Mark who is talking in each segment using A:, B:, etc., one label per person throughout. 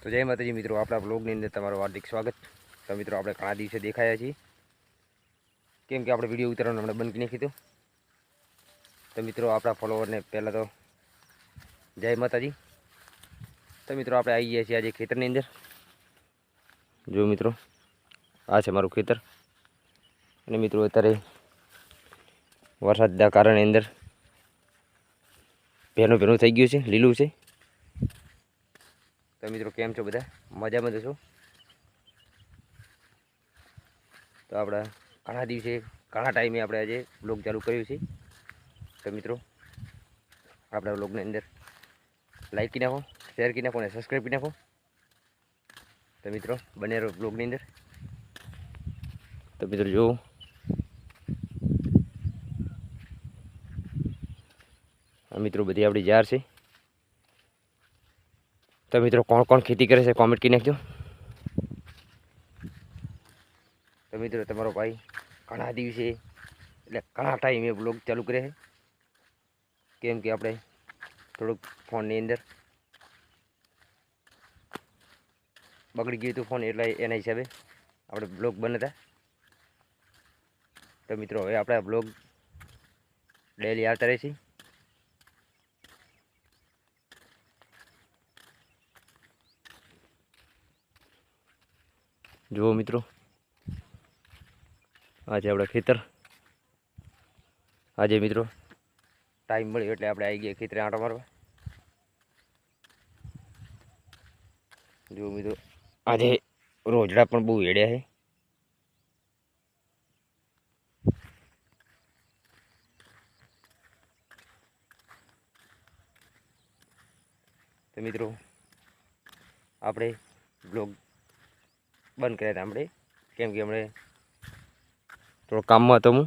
A: તો જય માતાજી મિત્રો, આપણા બ્લોગની અંદર તમારું હાર્દિક સ્વાગત। તો મિત્રો આપણે ઘણા દિવસે દેખાયા છીએ, કેમ કે આપણે વિડીયો ઉતારવાનું હમણાં બંધ કરી નાખી દીધું। તો મિત્રો આપણા ફોલોવરને પહેલાં તો જય માતાજી। તો મિત્રો આપણે આવી ગયા છીએ આજે ખેતરની અંદર। જો મિત્રો આ છે મારું ખેતર, અને મિત્રો અત્યારે વરસાદના કારણે અંદર ભેનું ભેનું થઈ ગયું છે, લીલું છે। તો મિત્રો કેમ છો બધા? મજામાં જશો? તો આપણે ઘણા દિવસે ઘણા ટાઈમે આપણે આજે બ્લોગ ચાલુ કર્યું છે। તો મિત્રો આપણા બ્લોગની અંદર લાઈક કરી નાખો, શેર કરી નાખો અને સબસ્ક્રાઈબ કરી નાખો। તો મિત્રો બને રહો બ્લોગની અંદર। તો મિત્રો જો આ મિત્રો બધી આપણી જાર છે। તો મિત્રો કોણ કોણ ખેતી કરે છે કોમેન્ટ કરી નાખજો। તો મિત્રો તમારો ભાઈ ઘણા દિવસે એટલે ઘણા ટાઈમે બ્લોગ ચાલુ કરે છે, કેમ કે આપણે થોડુંક ફોનની અંદર બગડી ગયું હતું ફોન, એટલે એના હિસાબે આપણે બ્લોગ બનાવતા। તો મિત્રો હવે આપણે બ્લોગ ડેલી આવતા રહેશે। જુઓ મિત્રો આ છે આપણા ખેતર। આજે મિત્રો ટાઈમ મળ્યો એટલે આપણે આવી ગયા ખેતરે આંટો મારવા। જુઓ મિત્રો આજે રોજડા પણ બહુ હેડ્યા છે। તો મિત્રો આપણે બ્લોગ બંધ કર્યા હતા આપણે, કેમ કે હમણાં થોડો કામમાં હતો હું,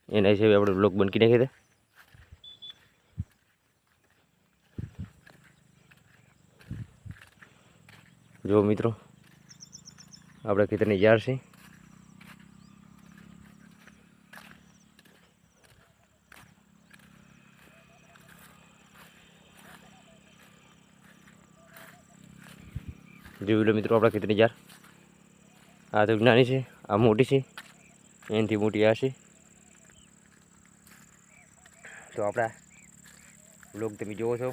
A: એના હિસાબે આપણે બ્લોગ બંધ કરી નાખ્યા હતા। જો મિત્રો આપણા ખેતરની જાર છે। જોઈ લો મિત્રો આપણા ખેતરની જાર, આ તો નાની છે, આ મોટી છે, એનાથી મોટી આ છે। તો આપણા બ્લોગ તમે જુઓ છો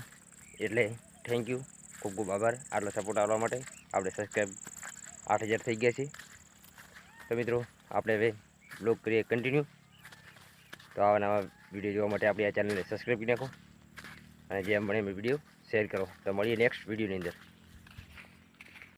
A: એટલે થેન્ક યુ, ખૂબ ખૂબ આભાર આટલો સપોર્ટ આપવા માટે। આપણે સબસ્ક્રાઈબ 8000 થઈ ગયા છે। તો મિત્રો આપણે હવે બ્લોગ કરીએ કન્ટિન્યુ। તો આવા નવા વિડીયો જોવા માટે આપણી આ ચેનલને સબસ્ક્રાઈબ કરી નાખો, અને જેમ બને એમ વિડીયો શેર કરો। તો મળીએ નેક્સ્ટ વિડીયોની અંદર।